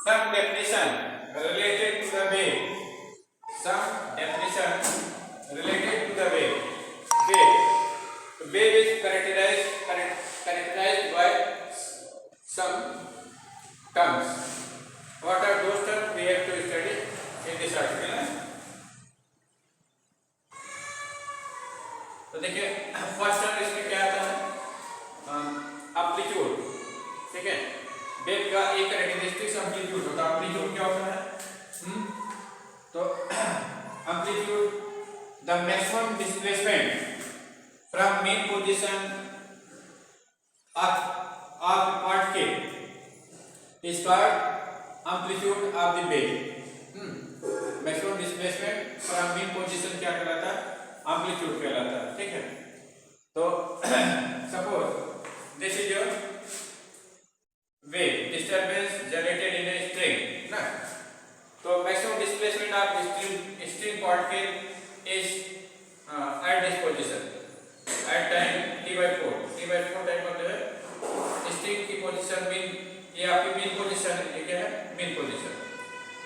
Some definition related to the wave. Some definition related to the wave. Wave. Wave is characterized by some terms. What are those terms? We have to study in this article. तो देखिए first term इसमें क्या आता है, amplitude. ठीक है, wave का एक कैरेक्टरिस्टिक्स एम्पलीट्यूड होता है. एम्पलीट्यूड क्या होता है? तो amplitude the maximum displacement from mean position of particle is called amplitude of the wave. Maximum displacement from mean position क्या कहलाता है? एम्पलीट्यूड कहलाता है. ठीक है, तो suppose this is your wave disturbance generated in a string ना. तो maximum displacement of string particle is at this position at time t/4 time मतलब है स्ट्रिंग की पोजीशन मीन. ये आपकी मीन पोजीशन है. ये क्या है? Mean position.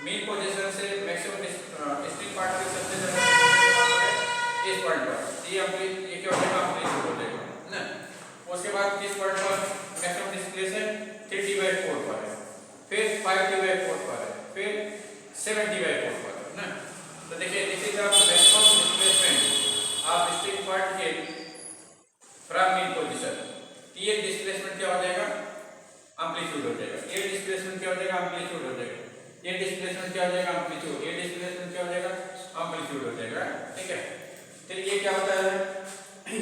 मीन पोजीशन से मैक्सिमम स्ट्रिंग पार्टिकल सबसे ज्यादा इस पॉइंट पर ये क्या हो जाएगा? एम्पलीट्यूड हो जाएगा ना. उसके बाद किस पॉइंट पर मैक्सिमम डिस्प्लेसमेंट 3t/4 पर है, फिर 5t/4 पर है, फिर 7t/4 पर है ना. तो देखिए this is the maximum displacement of string particle from mean position. ये डिस्प्लेसमेंट क्या हो जाएगा? एम्पलीट्यूड हो जाएगा. ये डिस्प्लेसमेंट क्या हो जाएगा? एम्पलीट्यूड हो जाएगा. ये डिस्प्लेसमेंट क्या हो जाएगा? एम्पलीट्यूड. ये डिस्प्लेसमेंट क्या हो जाएगा? एम्पलीट्यूड हो जाएगा. ठीक है, फिर ये क्या होता है?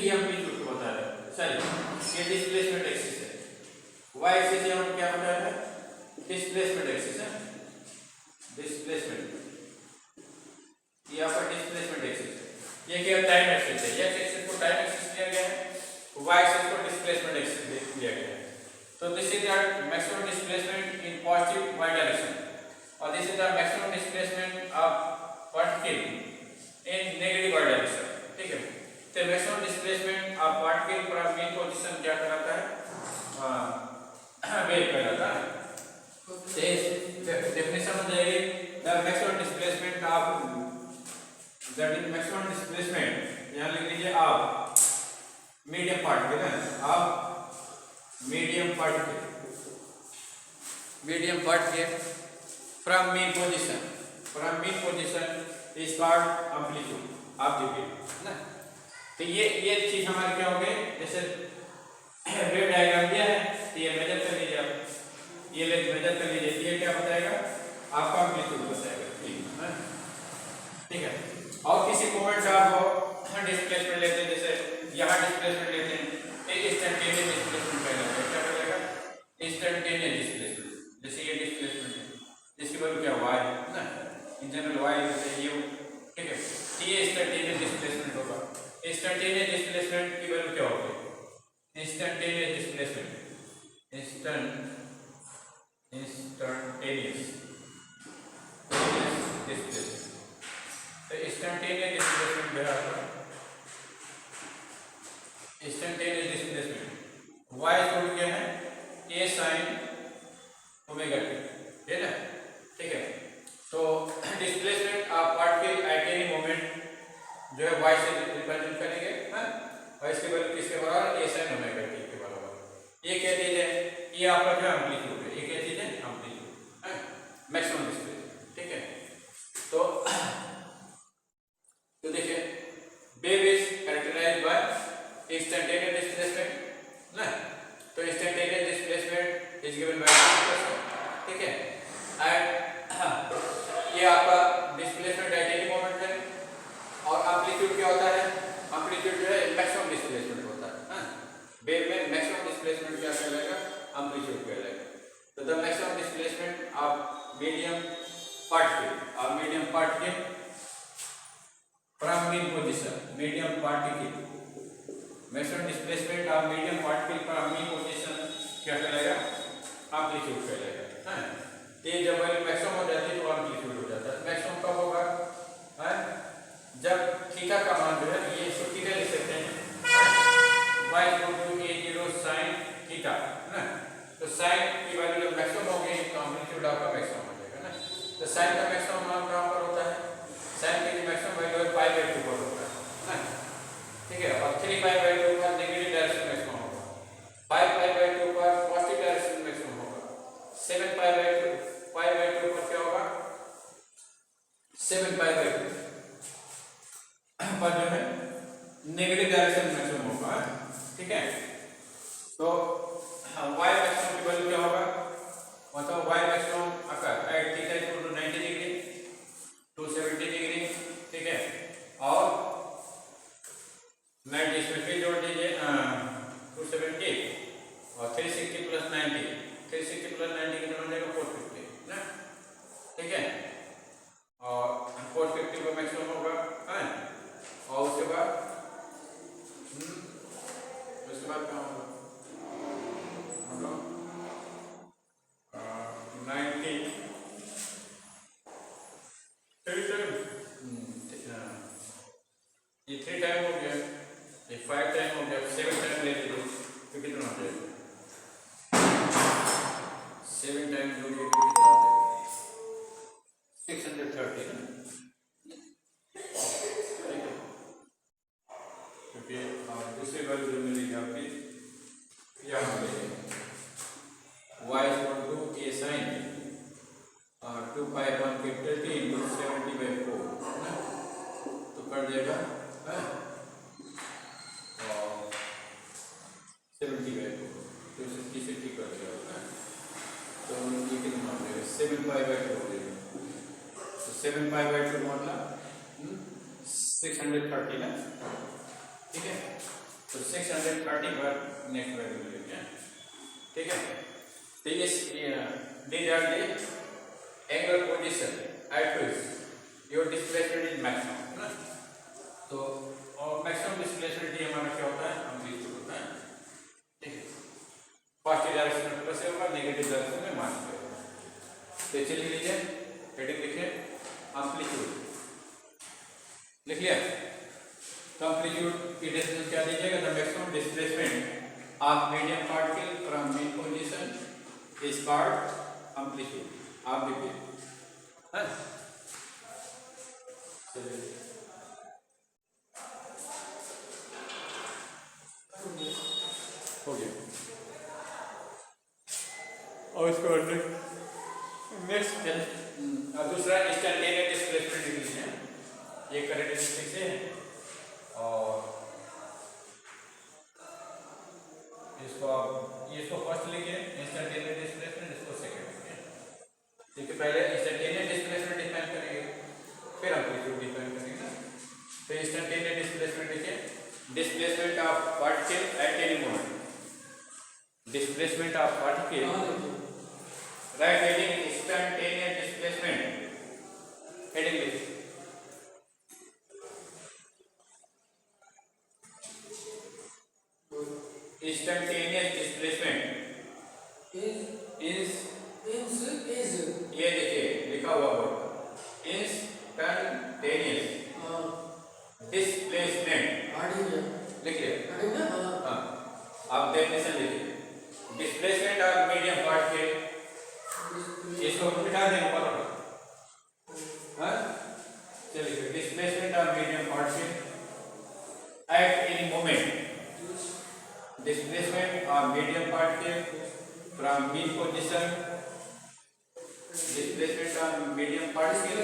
ये एम्पलीट्यूड को होता है. सॉरी, ये डिस्प्लेसमेंट एक्सिस है. y एक्सिस यहाँ पर क्या होता है? डिस्प्लेसमेंट एक्सिस है. डिस्प्लेसमेंट यहाँ पर डिस्प्लेसमेंट एक्सिस है. ये क्या? टाइम एक्सिस है. x एक्सिस को टाइम एक्सिस लिया गया है, y एक्सिस को डिस्प्लेसमेंट एक्सिस लिया गया है. तो this is the maximum displacement in positive y direction और this is the maximum displacement of particle in negative y direction. ठीक है, तो maximum displacement of particle from mean position क्या कहलाता है? वेव कहलाता है. तो डेफिनेशन हो जाएगी the maximum displacement of that is maximum displacement. यहां लिख लीजिए ऑफ मीडियम पार्टिकल है. Of medium particle from mean position is called amplitude of the wave ना. तो ये चीज हमारे क्या हो गई? जैसे वेव डायग्राम दिया है तो ये मेजर कर लीजिए आप. ये मेजर कर लीजिए. ये क्या बताएगा? आपका एम्पलीट्यूड बताएगा. ठीक है, और किसी मोमेंट का आप डिस्प्लेसमेंट लेते हैं, जैसे यहाँ डिस्प्लेसमेंट लेते हैं, इंस्टेंटेनियस डिस्प्लेसमेंट कहलाता है. क्या कहलाएगा? Instantaneous displacement. जैसे ये डिस्प्लेसमेंट है, जिसकी वैल्यू क्या? y ना. इन जनरल y है ये. ठीक है, ये इंस्टेंटेनियस डिस्प्लेसमेंट होगा. इंस्टेंटेनियस डिस्प्लेसमेंट की वैल्यू क्या होगी? Instantaneous displacement instantaneous displacement. तो इंस्टेंटेनियस डिस्प्लेसमेंट क्या है? इंस्टेंटेनियस डिस्प्लेसमेंट y इक्वल क्या है? a sin ओमेगा t है ना. ठीक है, तो displacement of particle at any moment जो है y से रिप्रेजेंट करेंगे. हां, और इसके वैल्यू किसके बराबर? a sin ओमेगा t के बराबर. ये क्या चीज है? ये आपका जो एम्पलीट्यूड है. ये क्या चीज है? एम्पलीट्यूड है, मैक्सिमम डिस्प्लेसमेंट. ठीक है, तो देखिए wave is characterised by instantaneous displacement ना. तो instantaneous displacement is given by. ठीक है, एंड ये आपका डिस्प्लेसमेंट एट एनी मोमेंट है. और एम्पलीट्यूड क्या होता है? एम्पलीट्यूड जो है मैक्सिमम डिस्प्लेसमेंट होता है. वेव में मैक्सिमम डिस्प्लेसमेंट क्या कहलाएगा? एम्पलीट्यूड कहलाएगा. तो the maximum displacement of medium particle from mean position. Maximum displacement of medium particle from mean position क्या कहलाएगा? एम्पलीट्यूड कहलाएगा. ये जब वैल्यू मैक्सिमम हो जाती है तो एम्पलीट्यूड हो जाता है. मैक्सिमम कब होगा? जब थीटा का मान जो है ये थीटा लिख सकते हैं y = a0 sin थीटा ना. तो sin की वैल्यू जब मैक्सिमम हो गई तो एम्पलीट्यूड एम्पलीट्यूड आपका मैक्सिमम हो जाएगा ना। तो साइन का मैक्सिमम मान कहाँ पर होता है, साइन की मैक्सिमम वैल्यू है पाई बाई 2 पर होता है ना, ठीक है। और 3 पाई बाई 2 पर नेगेटिव डायरेक्शन मैक्सिमम होगा, 5 पाई बाई 2 पर पॉजिटिव डायरेक्शन मैक्सिमम होगा, 7 पाई बाई 2 पर क्या होगा, 7 पाई बाई 2 पर जो है नेगेटिव डायरेक्शन मैक्सिमम होगा, ठीक है। तो y मैक्सिमम की वैल्यू क्या होगा, मतलब y मैक्सिमम अगर at theta equal to 90 degree 270 degree, ठीक है। और 90 इसमें फिर जोड़ दीजिए 270 और 360 प्लस 90, 360 प्लस 90 कितना हो जाएगा 450 ना, ठीक है। और 450 का मैक्सिमम होगा, है। और उसके बाद क्या होगा 90 ये 3 टाइम हो गया, ये 5 टाइम हो गया, 7 टाइम ले लीजिए तो कितना हो जाएगा, 7 टाइम जोड़िए तो कितना हो जाएगा 630 ना, ठीक है। क्योंकि दूसरी वैल्यू जो मिलेगी आपकी यहाँ मिलेगी y equal to a sin 2 pi 1 capital T into 70 by 4 ना, तो कर देगा 70 बाई 4 तो 60 से T कर देगा, तो ये कितना हो जाएगा 7 पाई बाई 2 हो जाएगा, तो 7 पाई बाई 2 मतलब 630 ना, ठीक है। तो 630 पर नेक्स्ट वैल्यू मिलेगी, ठीक है। तो ये these are the angular position at which your displacement is maximum ना, तो और मैक्सिमम डिस्प्लेसमेंट हमारा क्या होता है, एम्पलीट्यूड होता है, ठीक है। पॉजिटिव डायरेक्शन में प्लस होगा, नेगेटिव डायरेक्शन में माइनस होगा। तो चलिए लीजिए हेडिंग लिखिए एम्पलीट्यूड, लिख लिया। तो एम्पलीट्यूड की डेफिनेशन क्या दीजिएगा, the maximum displacement of medium particle from mean position is called amplitude, आप देखिए है। हो गया, और इसको नेक्स्ट दूसरा इंस्टेंटेनियस डिस्प्लेसमेंट डिग्री है, ये कैरेक्टरिस्टिक से है। और इसको फर्स्ट लिखिए इंस्टेंटेनियस डिस्प्लेसमेंट, इसको सेकंड लिखिए, ठीक है। पहले इंस्टेंटेनियस डिस्प्लेसमेंट डिफाइन करेंगे, फिर एम्पलीट्यूड डिफाइन करेंगे। तो इंस्टेंटेनियस डिस्प्लेसमेंट लिखिए displacement of particle at any moment, displacement of particle, right heading instantaneous displacement, heading लिखिए instantaneous displacement is ये देखिए लिखा हुआ वर्ड instantaneous displacement, लिखिए हाँ, आप डेफिनेशन लिखिए डिस्प्लेसमेंट ऑफ मीडियम पार्ट के, इसको बिठा दें ऊपर, हाँ चलिए डिस्प्लेसमेंट ऑफ मीडियम पार्ट के eight any moment, displacement of medium particle from mean position, displacement of medium particle,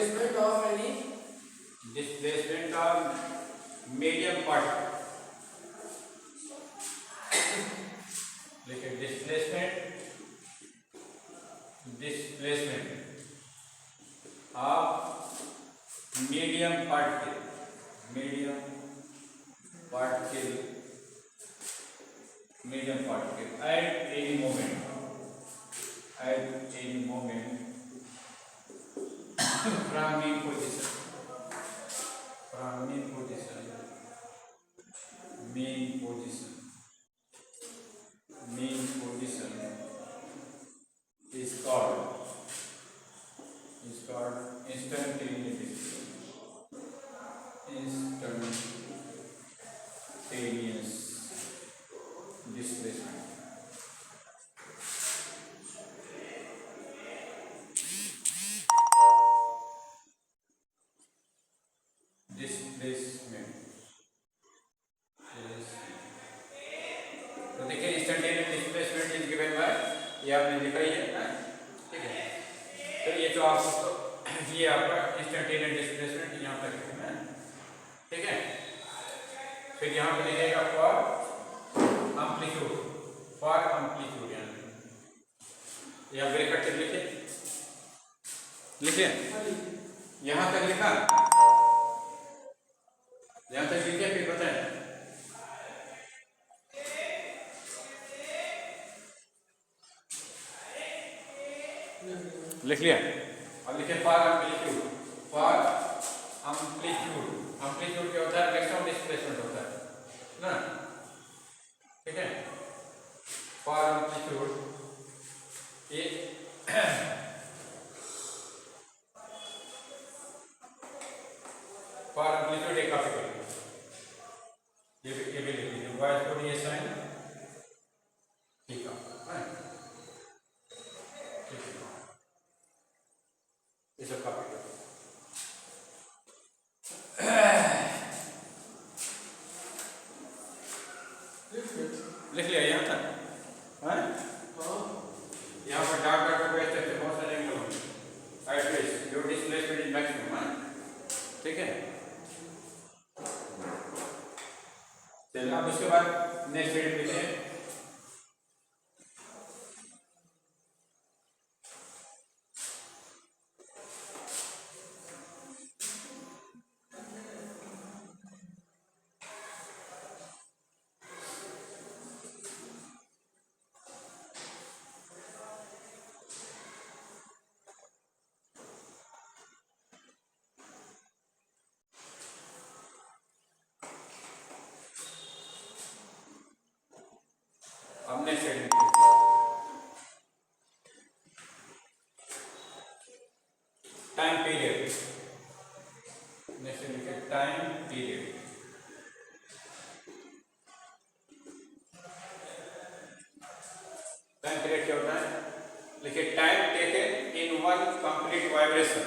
displacement of medium particle, देखिए displacement of medium particle at any moment from mean position is called instantaneous displacement. आपने लिखा ही है ना, ठीक है। तो ये जो आप ये आपका इंस्टेंटेनियस डिस्प्लेसमेंट यहाँ पर लिखना है, ठीक है। फिर यहाँ पे लिखेगा फॉर एम्पलीट्यूड, फॉर एम्पलीट्यूड या ब्रैकेट से लिखे यहाँ तक लिखा, यहाँ तक लिखे, फिर बताएं लिख लिया। अब लिखे for amplitude, for amplitude, amplitude क्या होता है, मैक्सिमम डिस्प्लेसमेंट होता है ना, ठीक है। फॉर एम्पलीट्यूड ये फॉर एम्पलीट्यूड एक काफी करेंगे, ये भी लिख लीजिए, वाई को ये साइन ठीक है, ये सब काफी करें। लिख लिया यहाँ तक, है यहाँ पर डार्क डार्क को ऐसे ऐसे बहुत सारे एंगल होंगे, at least your displacement is maximum, है ठीक है। चलिए अब उसके बाद नेक्स्ट वीडियो लिखते हैं। हमने टाइम पीरियड, नेक्स्ट लिखे टाइम पीरियड, टाइम पीरियड क्या होता है, लिखिए time taken in one complete vibration,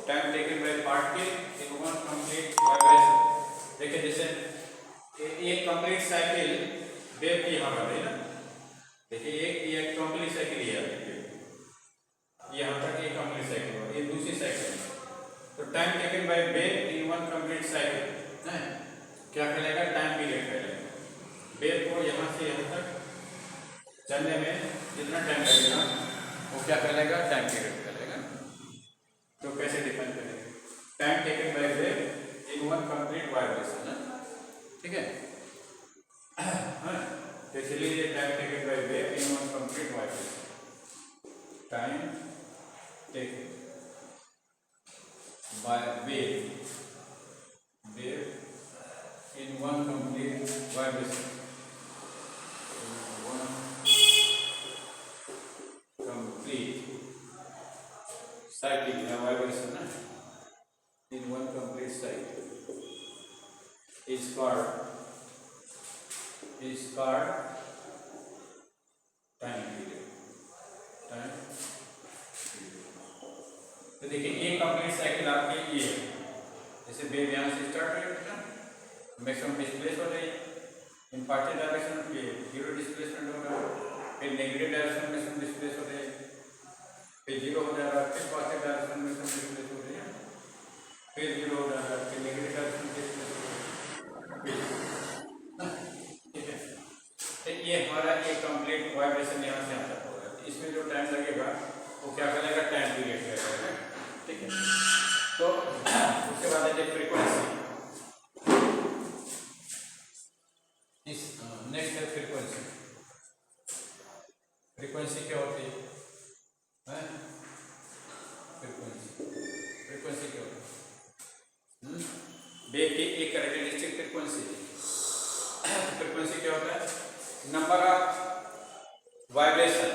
time taken by particle in one complete vibration. देखिए जैसे एक कंप्लीट साइकिल वेव की यहाँ पर है ना, देखिए एक कंप्लीट साइकिल है, यहाँ तक एक कंप्लीट साइकिल है, ये दूसरी साइकिल है। तो time taken by wave in one complete cycle है क्या कहलाएगा, टाइम पीरियड कहलाएगा। वेव को यहाँ से यहाँ तक चलने में जितना टाइम लगेगा वो क्या कहलाएगा, टाइम पीरियड कहलाएगा। तो कैसे डिफाइन करेंगे, time taken by wave in one complete vibration, ठीक है। इसलिए time taken by wave in one complete vibration, time taken by wave in one complete vibration, one complete cycle या vibration ना, in one complete cycle is called time period, time period। तो देखिए एक complete cycle आपकी ये है, जैसे wave यहाँ से स्टार्ट हुई है, मैक्सिमम डिस्प्लेस हो रही है, इन पॉजिटिव डायरेक्शन पे जीरो डिस्प्लेसमेंट होगा, फिर नेगेटिव डायरेक्शन में सब डिस्प्लेस हो रही है, फिर जीरो हो जाएगा, फिर पॉजिटिव डायरेक्शन में सब डिस्प्लेस हो रही है, फिर जीरो हो जाएगा, फिर नेगेटिव डायरेक्शन में डिस्प्लेस हो रही है, ठीक है। तो ये हमारा एक कंप्लीट वाइब्रेशन यहाँ से आता होगा, इसमें जो टाइम लगेगा वो क्या कहलाएगा, टाइम पीरियड कहलाएगा, ठीक है। तो उसके बाद है फ्रीक्वेंसी, इस नेक्स्ट है फ्रीक्वेंसी। फ्रीक्वेंसी क्या होती है, फ्रीक्वेंसी क्या होती है, वेव की एक कैरेक्टरिस्टिक फ्रीक्वेंसी। फ्रीक्वेंसी क्या होता है, number of vibration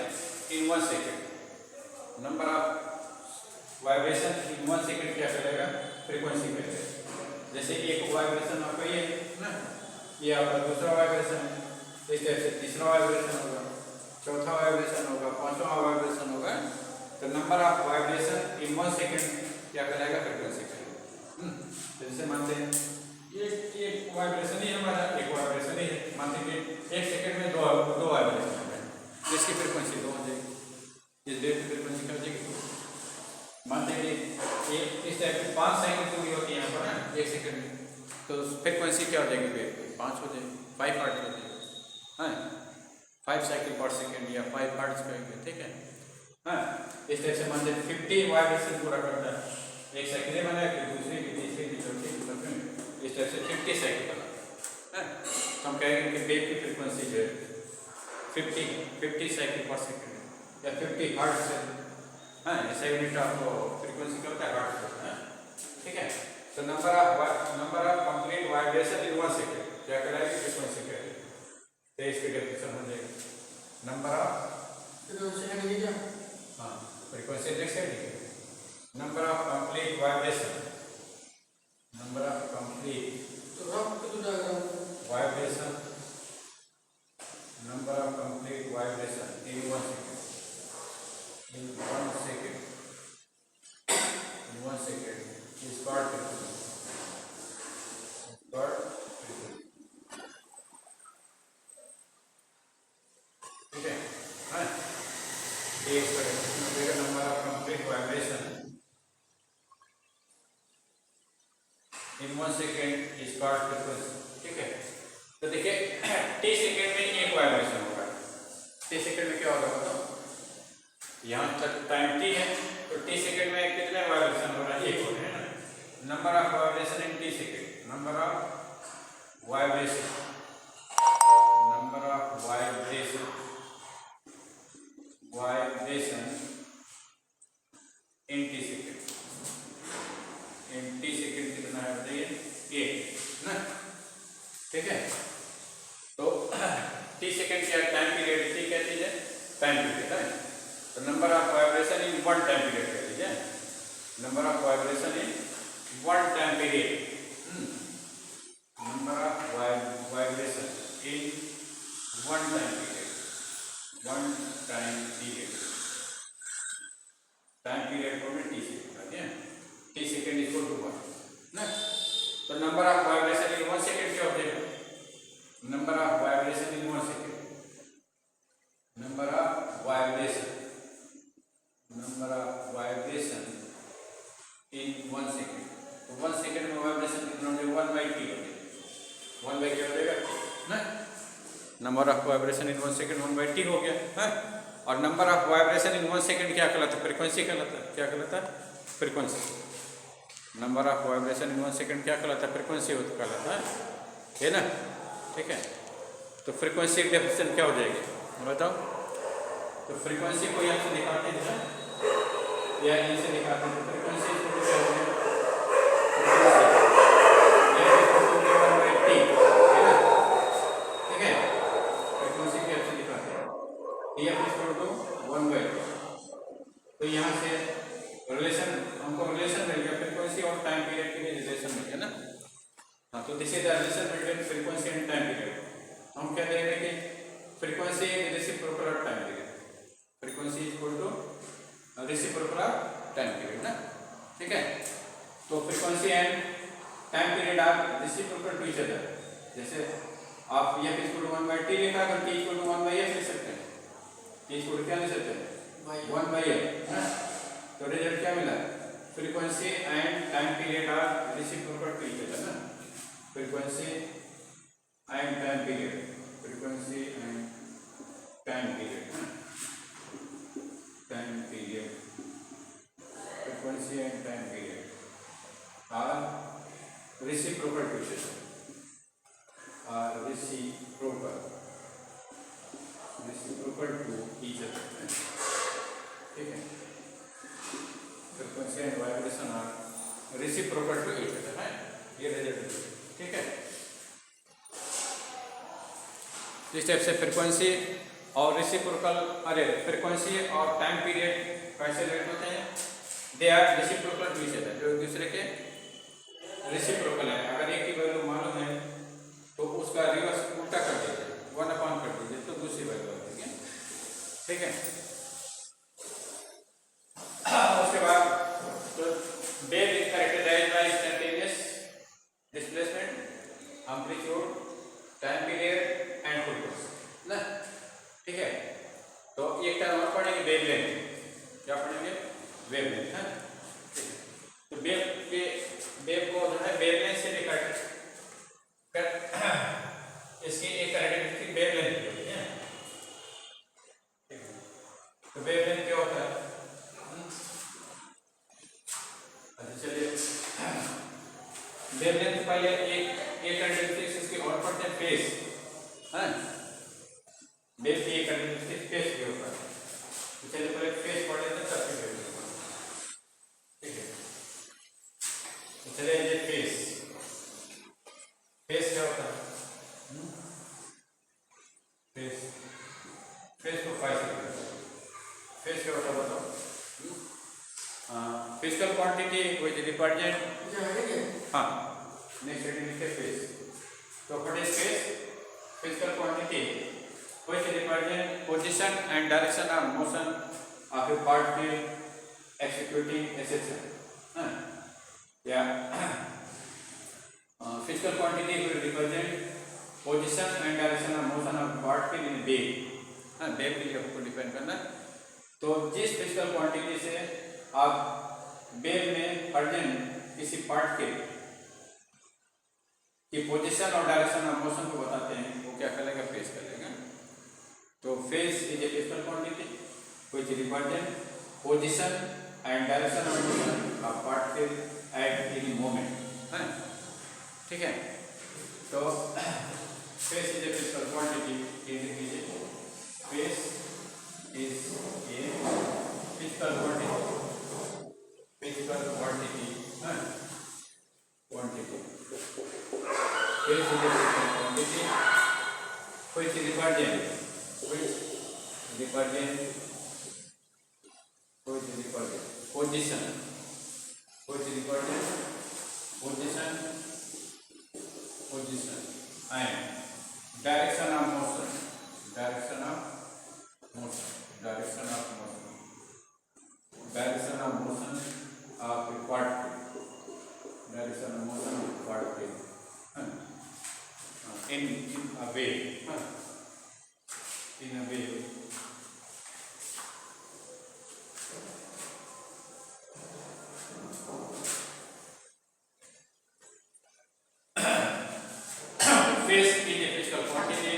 in one second, number of vibration in one second क्या कहलाएगा, फ्रीक्वेंसी कहलाएगा। जैसे एक वाइब्रेशन आपका ये ना, ये आपका दूसरा वाइब्रेशन है, इस टाइप से तीसरा वाइब्रेशन होगा, चौथा वाइब्रेशन होगा, पांचवा वाइब्रेशन होगा। तो number of vibration in one second क्या कहलाएगा, फ्रीक्वेंसी कहलाएगा। तो जैसे मानते हैं एक वाइब्रेशन ही हमारा, एक वाइब्रेशन ही है, मानते हैं कि एक सेकेंड में दो वाइब्रेशन हो गए, इसकी फ्रीक्वेंसी 2 हो जाएगी। इस वेव की फ्रीक्वेंसी क्या हो जाएगी? मानते हैं ये इस टाइप की 5 साइकिल पूरी होती है यहाँ पर ना 1 सेकंड में, तो फ्रीक्वेंसी क्या हो जाएगी वेव की? 5 हो जाएगी, 5 हर्ट्ज हो जाएगी। हाँ, 5 साइकिल पर सेकेंड या 5 हर्ट्ज कहेंगे, ठीक है। हाँ, इस टाइप से मान लीजिए 50 वाइब्रेशन पूरा करता है, एक साइकिल बनाया, फिर दूसरी की, तीसरी की, चौथी की, पांचवीं, इस टाइप से 50 साइकिल बना। तो हम कहेंगे कि वेव की फ्रीक्वेंसी जो है 50 साइकिल पर सेकेंड या 50 हर्ट्ज से। हाँ, ऐसा यूनिट आपको फ्रीक्वेंसी क्या होता है? हर्ट्ज होता है, ठीक है। तो number of complete vibration in 1 second क्या कहलाएगी? फ्रीक्वेंसी कहलाएगी। तो इसके डेफिनेशन हो जाएगी number of frequency number of complete vibration, number of complete vibration, number of complete vibration in 1 second, in 1 second, in 1 second is called frequency. ठीक है। हाँ, एक number of complete vibration in 1 second is called frequency, ठीक है। तो देखिए T second में एक वाइब्रेशन होगा, टी सेकेंड में क्या होगा बताओ? यहाँ तक टाइम टी है, तो टी सेकेंड में कितने वाइब्रेशन हो रहा है? एक हो रहे हैं ना। Number of vibration in T second, number of vibration, number of vibration, vibration in T second, in T second कितना है बताइए? एक ना, ठीक है। तो टी सेकेंड क्या टाइम पीरियड? टी क्या चीज है? टाइम पीरियड है। तो number of vibration in 1 time period कह लीजिए, number of vibration in 1 time period, number of vibration in 1 time period, 1 time period, time period को T second, T second equal to 1 ना। तो number of vibration in 1 second क्या हो जाएगा? Number of vibration in 1 second, number of vibration, number of vibration in 1 second. तो 1 second में vibration कितना हो जाएगा? 1 बाई टी हो जाएगा, 1 बाई क्या हो जाएगा? ना। Number of vibration in 1 second 1 by T हो गया है। और number of vibration in 1 second क्या कहलाता है? फ्रीक्वेंसी कहलाता है। क्या कहलाता है? Frequency. Number of vibration in 1 second क्या कहलाता है? फ्रीक्वेंसी होता कहलाता है ना, ठीक है। तो फ्रीक्वेंसी डेफिनेशन क्या हो जाएगी बताओ? तो फ्रीक्वेंसी को यहाँ से दिखाते हैं या यहीं से दिखाते हैं। फ्रीक्वेंसी क्या हो गया? ठीक है, फ्रीक्वेंसी के आपसे दिखाते हैं तो यहाँ से रिलेशन हमको रिलेशन मिल गया, फ्रीक्वेंसी और टाइम पीरियड के लिए रिलेशन मिल गया ना। हाँ, तो this is the relation between frequency and time period. हम क्या करेंगे कि frequency is reciprocal of time period, frequency is equal to reciprocal of time period ना, ठीक है। तो frequency and time period are reciprocal to each other. जैसे आप f equal to 1 by T लिखा, अगर t equal to 1 by f लिख सकते हैं, t इक्वल क्या लिख सकते हैं? 1 बाई f। तो रिजल्ट क्या मिला? Frequency and time period are reciprocal to each other ना। Frequency and time period, frequency and time period, time period, frequency and time period are reciprocal to each other, are reciprocal to each other, ठीक है। Frequency and vibration are reciprocal to each other है, ये result, ठीक है। इस type से frequency और reciprocal, अरे फ्रीक्वेंसी और टाइम पीरियड कैसे रिलेट होते हैं? They are reciprocal to each other, जो एक दूसरे के रेसिप्रोकल है। अगर एक की वैल्यू मालूम है तो उसका रिवर्स उल्टा कर दीजिए, 1/, कर दीजिए तो दूसरी वैल्यू आ जाएगी, ठीक है। उसके बाद तो wave is characterised by instantaneous displacement, amplitude, time period and frequency ना, ठीक है। और पढ़ेंगे वेवलेंथ। क्या पढ़ेंगे? वेवलेंथ है। तो वेव को जो है वेवलेंथ से लेकर इसकी एक कैरेक्टरिस्टिक वेवलेंथ होती है। तो वेवलेंथ क्या होता है? अच्छा चलिए, वेवलेंथ पहले एक कैरेक्टरिस्टिक इसकी और पढ़ते हैं, फेस है। वेव की एक कैरेक्टरिस्टिक फेस भी होता है। तो चलिए पहले फेस पढ़ लेते हैं, तब फिर वेव पढ़ेंगे। ठीक है, तो चलिए ये फेस क्या होता है? फेस को फेस क्या होता है बताओ? फिजिकल क्वांटिटी व्हिच रिप्रेजेंट, हाँ नेक्स्ट हेडिंग लिखिए फेस। तो what is face? Physical quantity which represent position and direction of motion of A particle executing A section. या physical quantity will represent position and direction of motion of particle in wave। हाँ, wave के लिए आपको depend करना। तो जिस physical quantity से आप वेव में प्रेजेंट किसी पार्टिकल की पोजीशन और डायरेक्शन ऑफ मोशन को बताते हैं, वो क्या करेगा? फेस करेगा। तो phase is a physical quantity which represent position and direction of motion of particle at any moment है। ठीक है, तो phase is a physical quantity. लिख लीजिए, phase is a physical quantity. Physical quantity है, quantity. Phase is a physical quantity which represent position, position and direction of motion of a particle, in a wave, in a wave। Phase is a physical quantity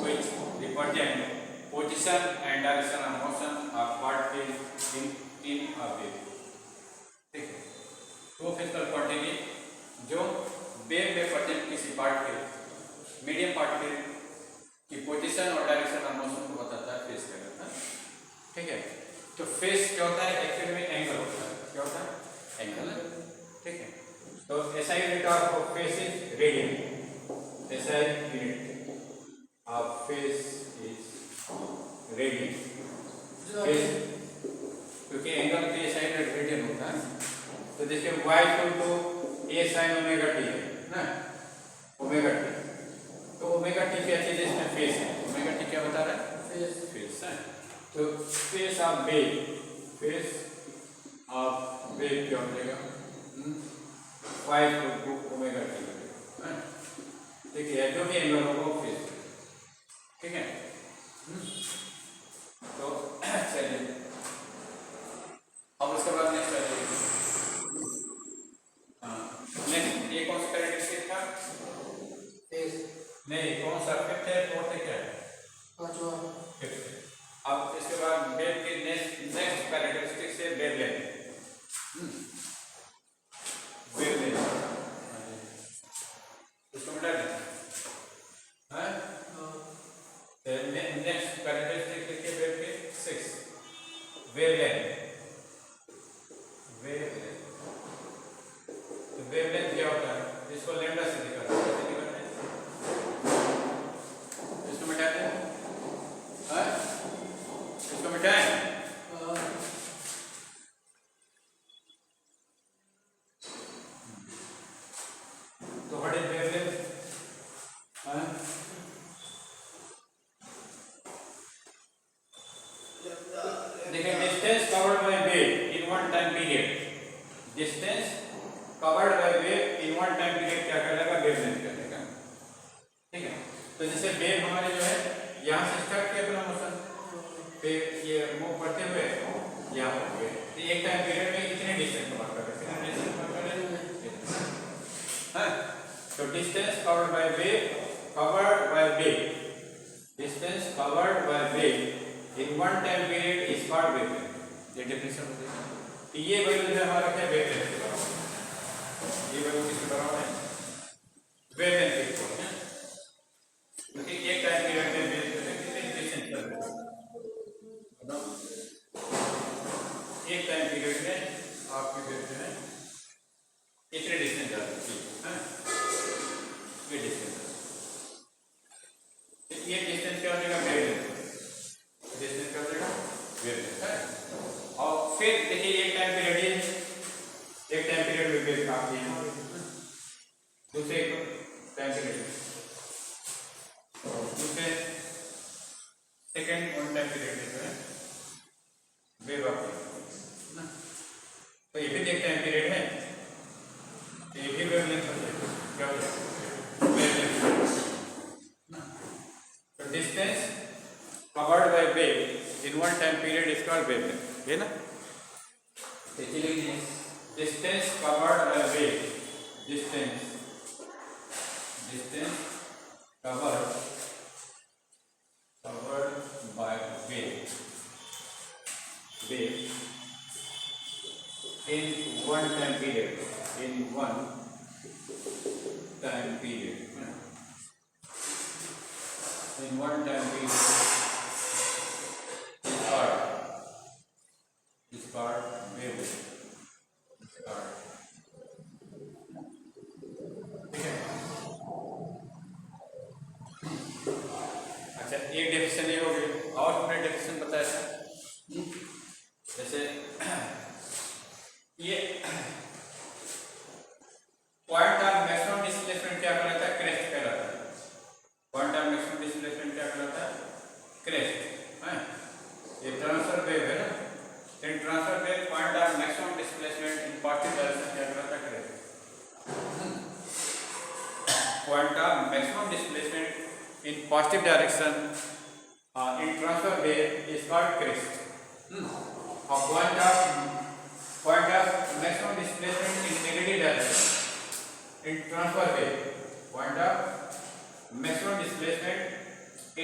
which represent position and direction of motion of particle in a wave। ठीक है, तो physical quantity जो wave में present किसी particle, medium particle की position और direction of motion को बताता है, फेस कहलाता है। ठीक है, तो फेस क्या होता है? एक्चुअली में एंगल होता है। क्या होता है? एंगल है। ठीक है, तो SI unit of phase is radian. SI unit of phase is radian। क्योंकि एंगल के SI यूनिट रेडियन होता है, तो जैसे y equal to a sin omega t है ना, ओमेगा t। तो ओमेगा t क्या चीज है? इसमें फेस है। ओमेगा t क्या बता रहा है? फेस है। तो फेस ऑफ वेव, क्या हो जाएगा? y equal to omega t। ठीक है, जो भी एंगल होगा वो फेस। ठीक है, तो चलिए अब उसके बाद नेक्स्ट नेक्स्ट ये कौन सा कैरेक्टरिस्टिक था? फेस नहीं, कौन सा? फिफ्थ है, फोर्थ है, क्या है? पांचवा, फिफ्थ। अब इसके बाद वेव के नेक्स्ट कैरेक्टरिस्टिक से वेवलेंथ। इसको मिटा दें। नेक्स्ट कैरेक्टरिस्टिक लिखिए वेव के 6, वेवलेंथ। तो वेवलेंथ क्या होता है? इसको लैम्डा से दिखाते हैं। इसको मिटाते हैं, इसको मिटाएं। तो व्हाट इज वेवलेंथ? देखिए, distance covered by wave in one time period. Distance covered by wave in one time period क्या कहलाएगा? वेवलेंथ कहलाएगा। ठीक है, तो जैसे वेव हमारे जो है यहाँ से स्टार्ट किया अपना मोशन, फिर ये मूव करते हुए यहाँ हो गए। तो एक टाइम पीरियड में इतने डिस्टेंस कवर कर रहे हैं, कितने डिस्टेंस कवर कर रहे हैं। तो distance covered by wave, covered by wave, distance covered by wave in one time period is called wavelength. ये डेफिनेशन हो गई। तो ये वैल्यू जो हमारा क्या वेवलेंथ के बराबर है, ये वैल्यू किसके बराबर है, वेवलेंथ के इक्वल है। क्योंकि एक टाइम पीरियड में वेवलेंथ कितने डिस्टेंस चल रहे हैं, एक टाइम पीरियड में आपकी वेव जो है इतने डिस्टेंस जा रही है, ये डिस्टेंस, ये डिस्टेंस क्या हो जाएगा, वेवलेंथ, डिस्टेंस क्या हो जाएगा, वेवलेंथ है। और फिर देखिए एक टाइम पीरियड में वेव आती है, दूसरे टाइम पीरियड, दूसरे सेकेंड वन टाइम पीरियड में जो है वेव आती है। तो ये भी एक टाइम पीरियड है, ये भी वेवलेंथ हो जाएगा, क्या हो जाएगा, वेवलेंथ। तो distance covered by wave in one time period is called wavelength, है ना। देखिए distance covered by wave, distance covered by wave in one time period, in one time period, in one time period is called wavelength, is called, ठीक है। अच्छा एक definition ये हो गई, और हमने डेफिनेशन बताया था, जैसे ये पॉइंट ऑफ मैक्सिमम डिस्प्लेसमेंट क्या कहलाता है, क्रेस्ट कहलाता है। पॉइंट ऑफ मैक्सिमम डिस्प्लेसमेंट क्या कहलाता है, क्रेस्ट है। ये ट्रांसफर वेव है ना, in transfer wave point of maximum displacement in positive direction क्या कहलाता है, crest. Point of maximum displacement in positive direction in transfer wave is called crest. और point of maximum displacement in negative direction in transfer wave, point of maximum displacement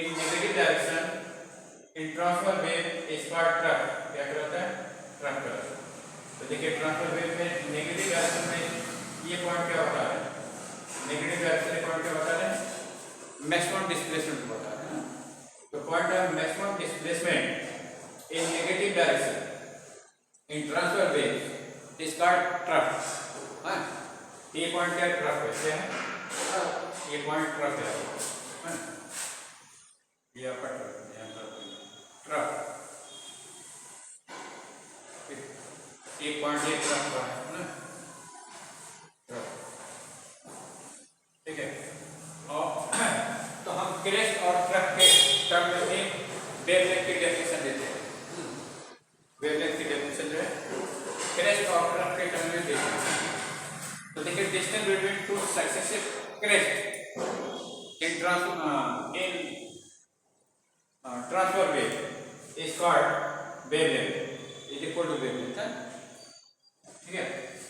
in negative direction in transfer wave is called trough, क्या कहलाता है, trough कहलाता है। तो देखिए transfer wave में negative direction में ये पॉइंट क्या होता है, नेगेटिव डायरेक्शन में पॉइंट क्या होता है, मैक्सिमम डिस्प्लेसमेंट होता है। तो point of maximum displacement in negative direction in transfer wave is called trough। हाँ, ये पॉइंट क्या trough है, ये पॉइंट trough है, ये आपका trough, एक पॉइंट ये trough का है ना, ठीक है। और तो हम क्रेस्ट और trough के टर्म में वेवलेंथ की डेफिनेशन देते हैं। वेवलेंथ की डेफिनेशन जो है क्रेस्ट और ट्रफ के टर्म में देते हैं। तो देखिए distance between two successive crest in transfer wave is called wavelength, is equal to wavelength, ठीक है।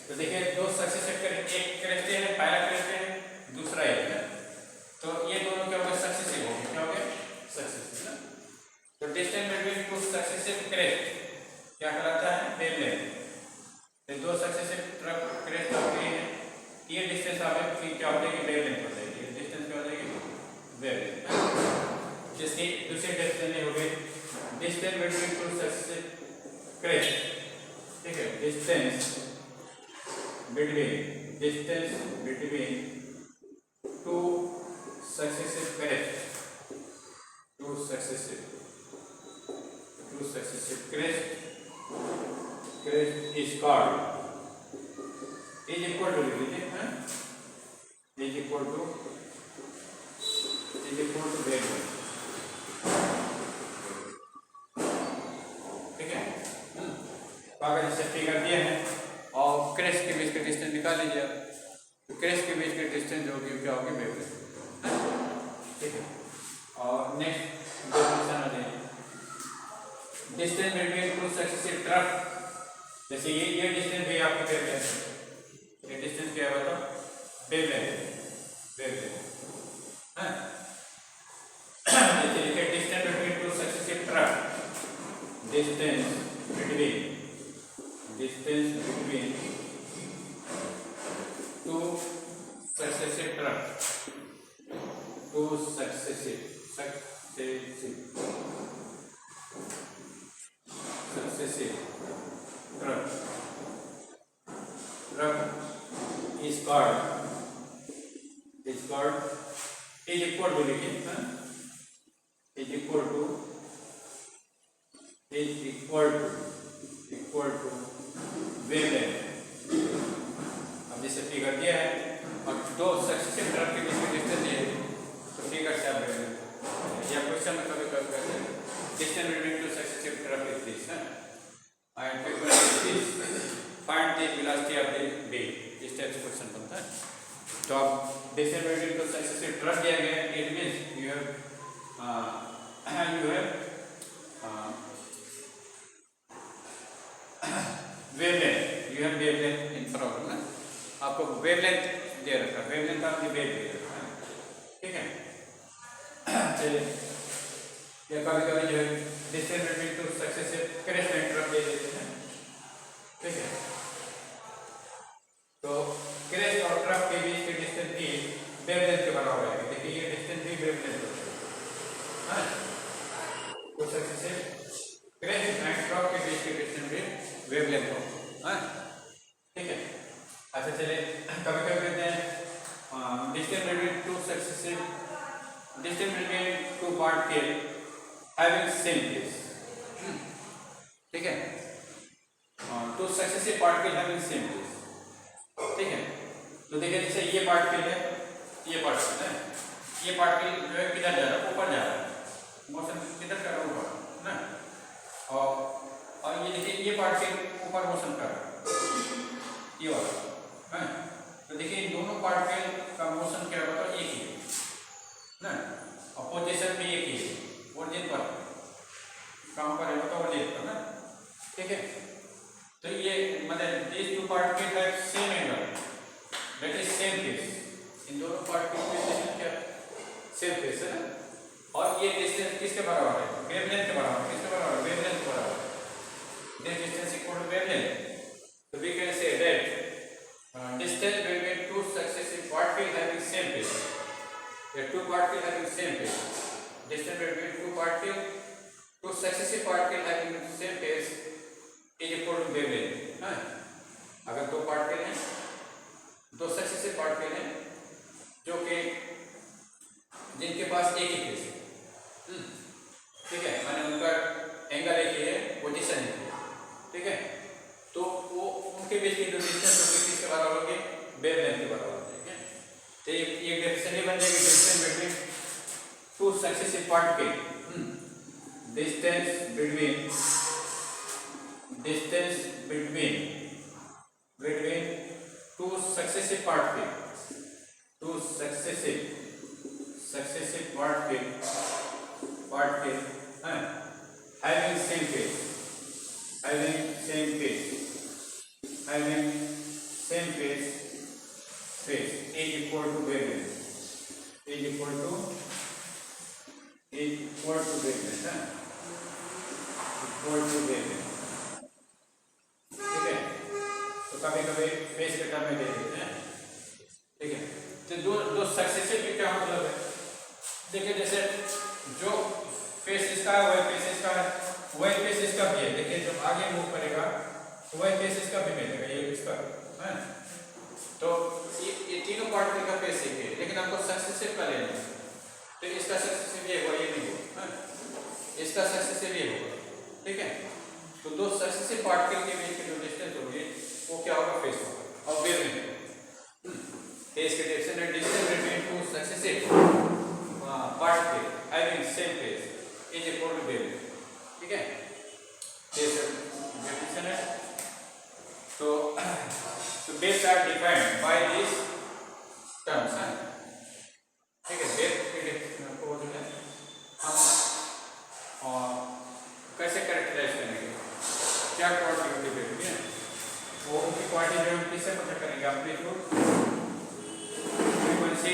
तो देखिए दो सक्सेसिव क्रेस्ट, एक क्रेस्ट है, पहला क्रेस्ट है, दूसरा है, तो ये दोनों क्या हो गए, सक्सेसिव हो गए, क्या हो गए, सक्सेसिव ना। तो distance between two successive crest क्या कहलाता है, वेवलेंथ। तो दो सक्सेसिव क्रेस्ट हो गए हैं, ये डिस्टेंस आपकी क्या हो जाएगी, वेवलेंथ हो जाएगी, डिस्टेंस क्या हो जाएगी, वेवलेंथ। जिसकी दूसरी डेफिनेशन हो गई distance between two successive crest, ठीक है, distance between two successive crest, two successive crest is called is equal to wavelength, ठीक है। अगर इसे फिगर दिए हैं और क्रेस्ट के बीच का डिस्टेंस निकाल लीजिए, तो क्रेस्ट के बीच का डिस्टेंस जो होगी क्या होगी, वेवलेंथ, ठीक है। और नेक्स्ट डेफिनेशन आ जाए, distance between two successive trough, जैसे ये डिस्टेंस भी आपको वेवलेंथ है, ये डिस्टेंस क्या है बताओ, वेवलेंथ, वेवलेंथ है। जैसे लिखे distance between two successive trough, distance between two successive trough, two successive trough is called is equal to लिखिए, is equal to वेवलेंथ। अब जैसे फिगर दिया है और दो सक्सेसिव ट्रफ के बीच में डिस्टेंस दिया है, तो फिगर से आप या क्वेश्चन में कभी कभी कहते हैं distance between two successive trough is this and figure is this, find the velocity of the wave, इस टाइप से क्वेश्चन बनता है। तो अब distance between two successive trough दिया गया है, it means you have wavelength in problem है, आपको वेवलेंथ दे रखा है, वेवलेंथ आपकी वेव दे रखा है, ठीक है। चलिए ये कभी कभी जो है distance between two successive crest and trough दे देते हैं, ठीक है। तो क्रेस्ट और ट्रफ के बीच के डिस्टेंस भी वेवलेंथ के बराबर है, देखिए ये डिस्टेंस भी वेवलेंथ होता है, तो सक्सेसिव क्रेस्ट एंड ट्रफ के बीच के डिस्टेंस भी वेवलेंथ होता है, ठीक है। अच्छा चलिए कभी कभी कहते हैं distance between two successive, distance between to particle having same face, ठीक है, to successive particle having same face, ठीक है। तो देखिए जैसे ये पार्टिकल है, ये पार्टिकल है, ये पार्टिकल जो है किधर जा रहा है, ऊपर जा रहा है, मोशन किधर कर रहा है, ऊपर ना, और ये देखिए ये पार्टिकल ऊपर मोशन कर रहा है, ये वाला है। तो देखिए इन दोनों पार्टिकल का मोशन क्या होता है, एक ही है ना, और पोजीशन भी एक ही है, ओरिजिन पर कहाँ पर है बताओ, ओरिजिन पर ना, ठीक है। तो ये मतलब this two particle have same angle, that is same phase, इन दोनों पार्टिकल के डिस्टेंस क्या सेम फेस है, और ये डिस्टेंस किसके बराबर है, वेवलेंथ के बराबर, किसके बराबर, वेवलेंथ के बराबर, this distance equal to wavelength. So we can say that distance between two successive particles having same phase, the two particles having same phase, distance between two successive particles having same phase is equal to wavelength, अगर दो particle हैं, दो successive particle हैं जो कि जिनके पास एक ही face है, ठीक है, माने उनका एंगल एक ही है, पोजीशन एक ही है, ठीक है, तो वो उनके बीच की जो डिस्टेंस होगी किसके बराबर होगी, वेवलेंथ के बराबर होगी, ठीक है। तो ये डेफिनेशन ये बन जाएगी distance between two successive particle, distance between two successive particle, to successive particle having same phase, phase is equal to wavelength, is equal to wavelength, ठीक है। तो कभी कभी फेस के टर्म में दे देते हैं, ठीक है। तो दो सक्सेसिव की क्या मतलब है, देखिए जैसे जो फेस इसका है वही फेस इसका है, वही फेस इसका भी है, देखिए जब आगे मूव करेगा तो वही फेस इसका भी मिलेगा, ये इसका है। तो ये तीनों पार्टिकल का फेस एक है, लेकिन आपको सक्सेसिव का लेना है, तो इसका सक्सेसिव ये होगा, ये नहीं होगा, इसका सक्सेसिव ये होगा, ठीक है। तो दो सक्सेसिव पार्टिकल के बीच की जो डिस्टेंस होगी वो क्या होगा, फेस होगा, और वेवलेंथ, फेस के distance between two successive particle having same phase is equal to wavelength, ठीक है। डेफिनेशन है। तो waves are defined by these terms, है, ठीक है। वेव को जो है हम कैसे कैरेक्टराइज क्या क्वांटिटी होती है, ठीक है, वो उनकी क्वांटिटी हम किससे पता करेंगे, amplitude, frequency,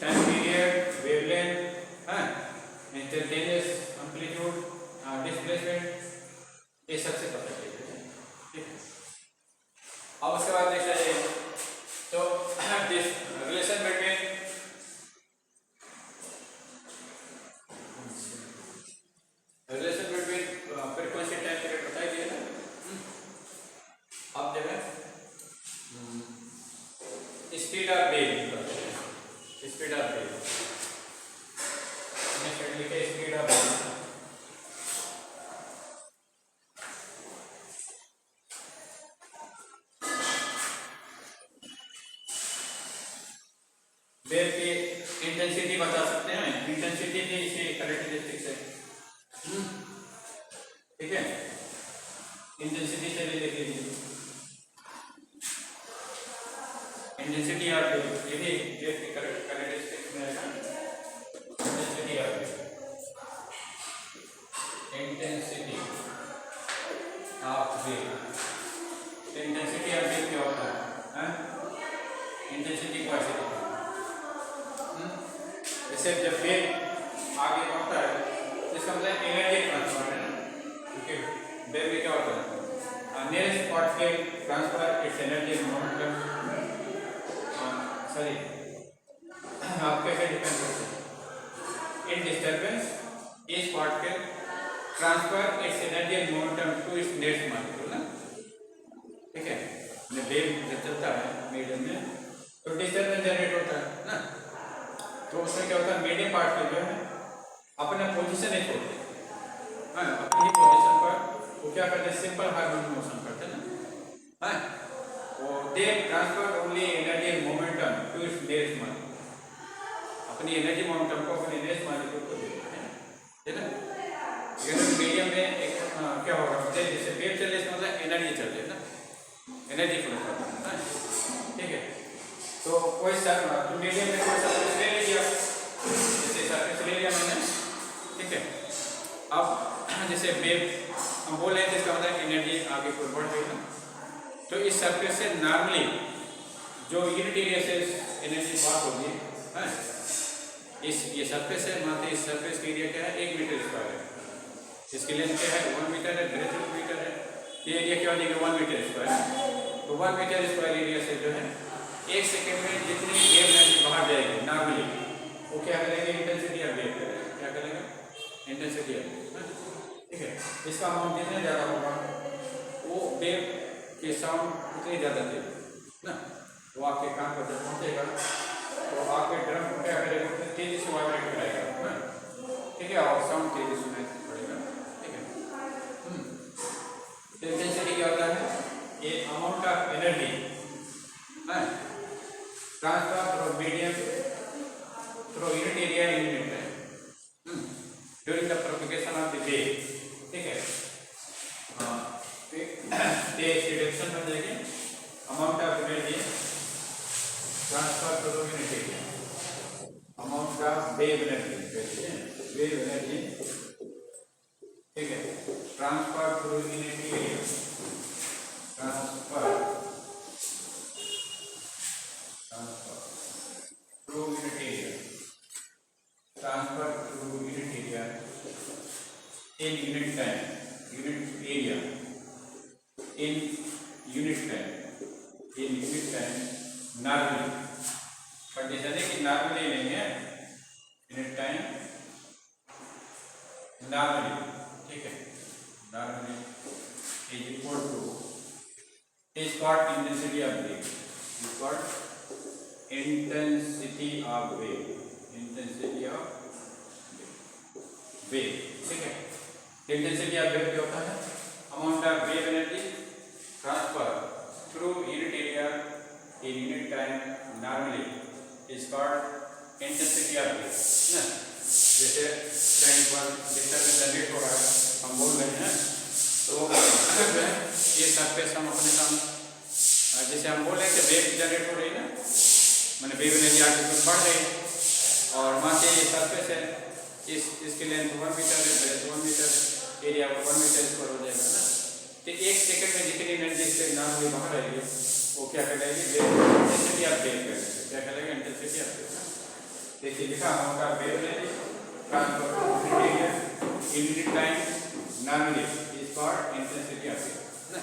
time period, wavelength, हाँ, इंस्टेंटेनियस एम्पलीट्यूड, डिस्प्लेसमेंट, ये सबसे पता चलेगा, ठीक है। अब उसके बाद देखा जाए तो this relation between frequency time period बताई दिया ना। अब जो है speed of wave, speed of wave लिखे, स्पीड ऑफ वेव, वेव की इंटेंसिटी बता सकते हैं, इंटेंसिटी भी इसी कैरेक्टरिस्टिक्स है, ठीक है। इंटेंसिटी चलिए देख लीजिए, इंटेंसिटी ऑफ वेव, ये भी वेव की कैरेक्टरिस्टिक्स में आएगा, intensity of wave, intensity of wave, intensity of wave क्या होता है, इंटेंसिटी को ऐसे लिखते हैं, जैसे जब वेव आगे बढ़ता है तो इसका मतलब एनर्जी ट्रांसफर है ना, क्योंकि वेव में क्या होता है, nearest particle transfer its energy momentum, sorry आप कैसे डिपेंड करते हैं, इन डिस्टर्बेंस इस particle transfer its energy and momentum to its next molecule ना, ठीक है। वेव जब चलता है मीडियम में तो डिस्टर्बेंस जनरेट होता है ना, तो उसमें क्या होता है, मीडियम पार्टिकल जो है अपना पोजीशन नहीं छोड़ते, हाँ, अपनी ही पोजीशन पर वो क्या करते हैं, सिंपल हार्मोनिक मोशन करते हैं ना, हाँ, वो they transfer only energy and momentum to its next molecule, अपनी एनर्जी मोमेंटम को अपने नेक्स्ट मॉलिक्यूल को देते हैं, ठीक है। मीडियम में एक क्या होगा, जैसे वेव चले इसका मतलब एनर्जी चल रही है ना, एनर्जी फ्लो करता है, ठीक है। तो कोई तो मीडियम में कोई सरफेस ले लिया, जैसे सरफेस ले लिया मैंने, ठीक है। अब जैसे वेव हम बोल रहे थे इसका मतलब एनर्जी आगे कोई बढ़ गई ना, तो इस सरफेस से नॉर्मली जो यूनिट एरिया से एनर्जी पास होगी, है इस ये सरफेस है, मानते इस सरफेस का एरिया क्या है, 1 मीटर स्क्वायर है, इसकी लेंथ क्या है 1 मीटर है, ब्रेथ 1 मीटर है, ये एरिया क्या हो जाएगा 1 मीटर स्क्वायर, तो 1 मीटर स्क्वायर एरिया से जो है 1 सेकेंड में जितनी वेव एनर्जी बाहर जाएगी नॉर्मली, वो क्या करेंगे, इंटेंसिटी ऑफ वेव करेंगे, क्या करेंगे, इंटेंसिटी ऑफ वेव, ठीक है। इसका अमाउंट जितना ज़्यादा होगा वो वेव के साउंड उतनी ज़्यादा देगा ना, वो आपके कान पर जब पहुँचेगा तो आपके ड्रम को क्या करेगा, उतनी तेज़ी से वाइब्रेट कराएगा, ठीक है, और साउंड तेज़ी सुनाई पड़ेगा, ठीक है। तो इंटेंसिटी क्या होता है, ये amount of energy transfer from medium through unit area in unit time during the propagation of the wave, ठीक है। रिडक्शन बन जाएगी, amount of energy transfer through unit area, amount of wave energy, ठीक है, transfer through unit area, transfer through unit area, transfer through unit area in unit time, unit area in unit time normally, condition है कि normally नहीं है, unit time normally, ठीक है, normally is equal two is called intensity of wave, is called intensity of wave, intensity of wave, ठीक है। Intensity of wave क्या होता है, amount of wave energy transfer through unit area in unit time normally is called intensity of wave ना। जैसे कहीं पर disturbance generate हो रहा है, हम बोल रहे हैं, तो जो है ये सरफेस हम अपने सामने, जैसे हम बोल रहे हैं कि वेव जनरेट हो रही है ना, मैंने वेव एनर्जी आगे बढ़ रही है, और वहाँ से ये सरफेस है, इसकी लेंथ 1 मीटर है, ब्रेथ 1 मीटर है, एरिया 1 मीटर स्क्वायर हो जाएगा ना, तो 1 में जितनी एनर्जी से नाम हुई बाहर आएगी वो क्या कहलाएगी? वेव इंटेंसिटी ऑफ वेव कहलाएगी। क्या कहलाएगा? Intensity of wave. देखिए लिखा होगा wavelength transfer unit time nominal is called intensity of wave ना।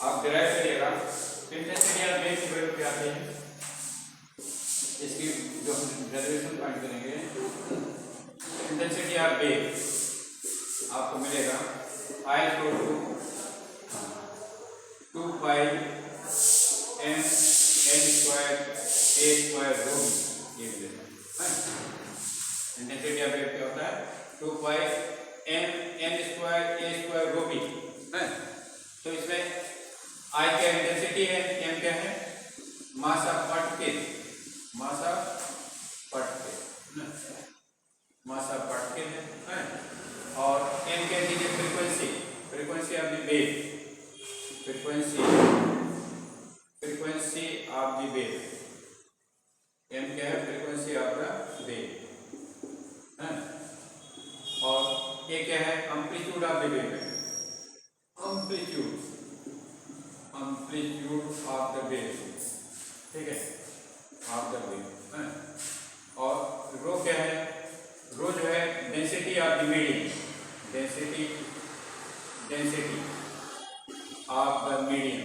आप डिराइव करिएगा इंटेंसिटी ऑफ वेव की वैल्यू क्या आती है, इसकी जो हम डेरिवेशन फाइंड करेंगे इंटेंसिटी ऑफ वेव आपको मिलेगा I equal to 2 pi n square a square rho ये मिलेगा। इंटेंसिटी ऑफ वेव क्या होता है? 2 pi n square a square rho b है। तो इसमें I क्या इंटेंसिटी है, m क्या है? Mass of particle, mass of particle mass of particle है। और m कह दीजिए frequency, frequency of the wave, frequency of the wave, m क्या है? फ्रीक्वेंसी ऑफ द वेव है। और ये क्या है? एम्पलीट्यूड ऑफ द वेव है, एम्पलीट्यूड ऑफ द वेव, ठीक है, ऑफ द वेव है। और रो क्या है? रो जो है density of the medium, density of the medium,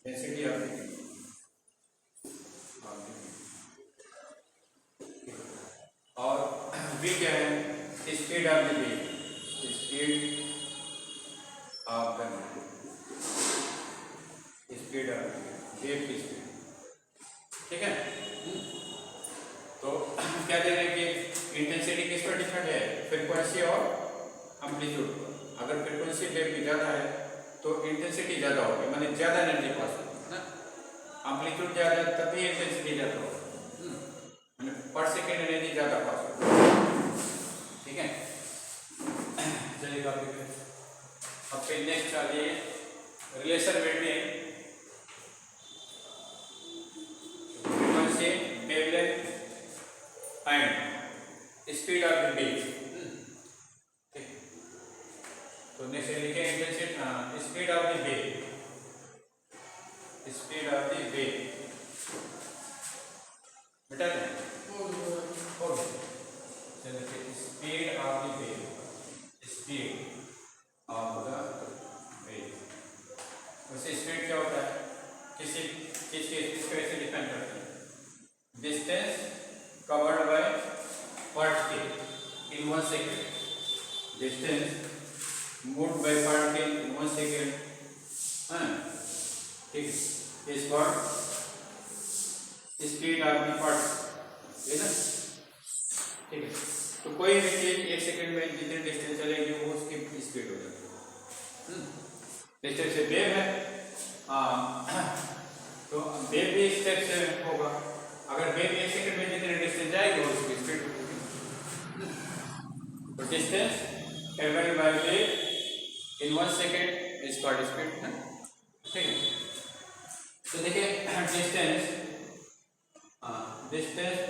density of the medium. और v क्या है? Speed of the wave, speed of the speed of wave की स्पीड, ठीक है। तो क्या दे रहे हैं कि इंटेंसिटी किस पर डिपेंड है? फ्रीक्वेंसी और एम्पलीट्यूड पर। अगर फ्रीक्वेंसी वेव की ज़्यादा है तो इंटेंसिटी ज़्यादा होगी, माने ज़्यादा एनर्जी पास होगी ना। एम्पलीट्यूड ज़्यादा है तभी इंटेंसिटी ज़्यादा होगी, माने पर सेकेंड एनर्जी ज़्यादा पास होगी, ठीक है। चलिए आप देखिए अब फिर नेक्स्ट आ जाइए relation between frequency, wavelength and speed of the wave. तो नेक्स्ट लिखे intensity, speed of the wave, speed of the wave बेटा हो गया। चलिए speed of the wave, speed of the wave. वैसे स्पीड क्या होता है? किसी चीज के स्पीड को ऐसे डिफाइन करते हैं, distance covered by particle in 1 second, distance moved by particle in 1 second, ठीक है, is called speed of the particle, है ना, ठीक है। तो कोई भी चीज 1 सेकंड में जितने डिस्टेंस चलेगी वो उसकी स्पीड हो जाती है। डिस्टेंस से वेव है, तो वेव भी स्टेप से होगा। अगर वेव 1 सेकंड में जितने डिस्टेंस जाएगी वो उसकी स्पीड होगी। तो distance travelled by wave in 1 second is called speed है, ठीक है। तो देखिए distance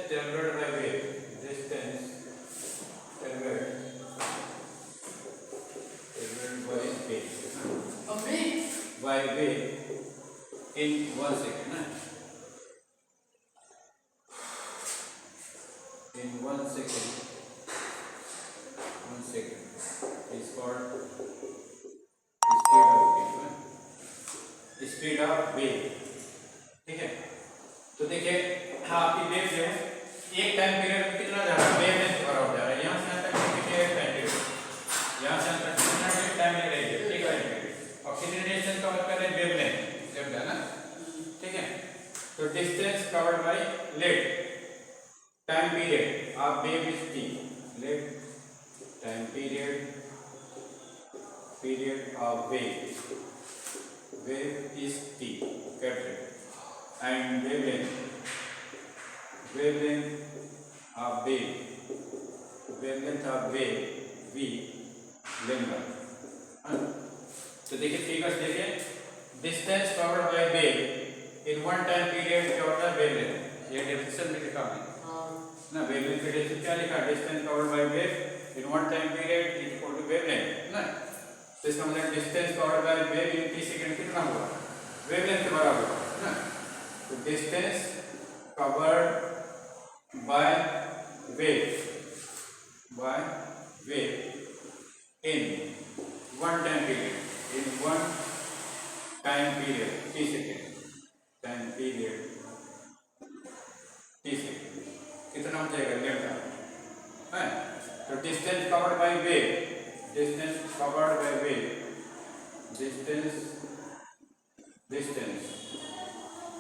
travelled by wave, distance travelled by wave in 1 second है, in 1 second is called speed of wave, ठीक है। तो देखिए आपकी वेव जो है एक टाइम पीरियड में कितना जा रहा है, वेव में कवर हो जा रहा है। यहाँ से यहाँ तक कितने टाइम पीरियड, यहाँ से यहाँ तक कितना टाइम लग रही है, ठीक है। और कितने डिस्टेंस कवर कर रहे हैं? वेवलेंथ है ना, ठीक है। तो distance covered by let time period of wave is t, let time period of wave is t, capital, and wavelength of wave v lambda। तो देखिए फिगर्स देखिए, distance covered by wave in 1 time period क्या होता है? Wavelength. ये definition में लिखा है ना, वेवलेंथ का क्या लिखा? Distance covered by wave in 1 time period is equal to wavelength ना। तो इसका मतलब distance covered by wave in T second कितना हुआ, वेवलेंथ के बराबर है ना। तो distance covered by wave in one time period, t second कितना हो जाएगा लेमडा है। तो distance covered by wave, distance covered by wave, distance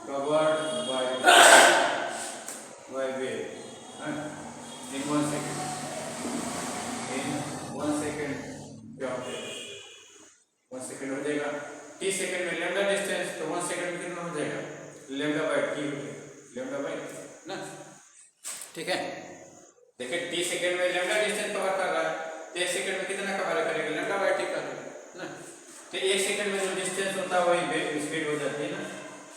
covered by wave in 1 second, क्या हो जाएगा 1 सेकंड हो जाएगा। टी सेकंड में लेमडा डिस्टेंस, तो 1 सेकंड में कितना हो जाएगा लेमडा बाय टी हो जाएगा, लेमडा बाय ना। ठीक है, देखिए टी सेकंड में लेमडा डिस्टेंस कवर कर रहा है, तो 1 सेकंड में कितना कवर करेगा लेमडा बाय टी करेगा ना। तो 1 सेकंड में जो डिस्टेंस होता है वही वेव स्पीड हो जाती है ना।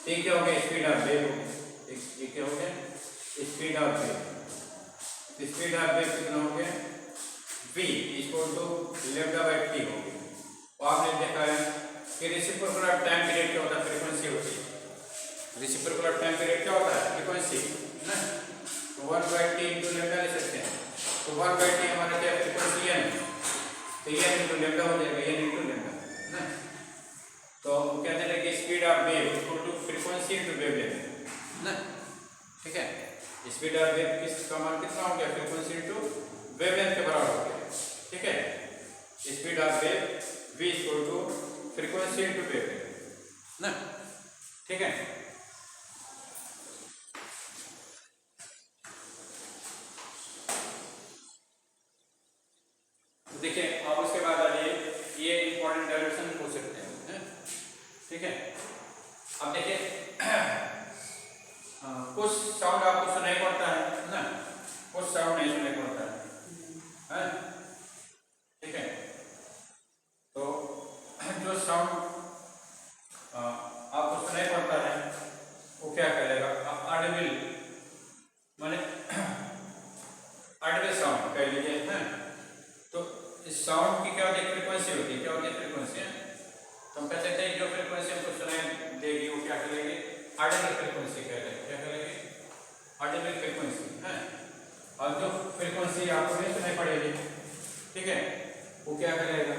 तो ये क्या हो गया, स्पीड ऑफ वेव, ये क्या हो गया, speed of wave. Speed of wave कितना हो गया, v equal to lambda by T हो गया। और आपने देखा है कि रेसिप्रोकल ऑफ टाइम पीरियड क्या होता है, फ्रीक्वेंसी होती है। रेसिप्रोकल ऑफ टाइम पीरियड क्या होता है, फ्रीक्वेंसी ना। तो 1 बाय टी इंटू लेमडा ले सकते हैं। तो 1 बाय टी हमारा क्या फ्रीक्वेंसी है, तो ये इंटू लेमडा हो जाएगा, ये इंटू लेमडा ना। तो कहते हैं कि speed of wave equal to frequency into wavelength ना। ठीक है, स्पीड ऑफ वेव किसका मान कितना हो गया, फ्रीक्वेंसी इंटू वेवलेंथ के बराबर हो गया। ठीक है, speed of wave v equal to frequency into wavelength ना। ठीक है, देखिए अब उसके बाद आइए, ये इंपॉर्टेंट डेरिवेशन पूछ सकते हैं। ठीक है, अब देखिए कुछ साउंड आपको सुनाई पड़ता है ना, कुछ साउंड नहीं सुनाई पड़ता है। ठीक है, तो जो साउंड आपको सुनाई पड़ता है वो क्या करेगा, ऑडिबल माने ऑडिबल साउंड कह लीजिए है। तो इस साउंड की क्या होती है, फ्रीक्वेंसी होती है, क्या होती है फ्रीक्वेंसी है। तो हम कह सकते हैं जो फ्रीक्वेंसी हमको सुनाई देगी वो क्या करेंगे, ऑडिबल फ्रीक्वेंसी कहेंगे। क्या करेंगे, ऑडिबल फ्रीक्वेंसी है। और जो फ्रीक्वेंसी आपको नहीं सुनाई पड़ेगी, ठीक है, वो क्या करेगा,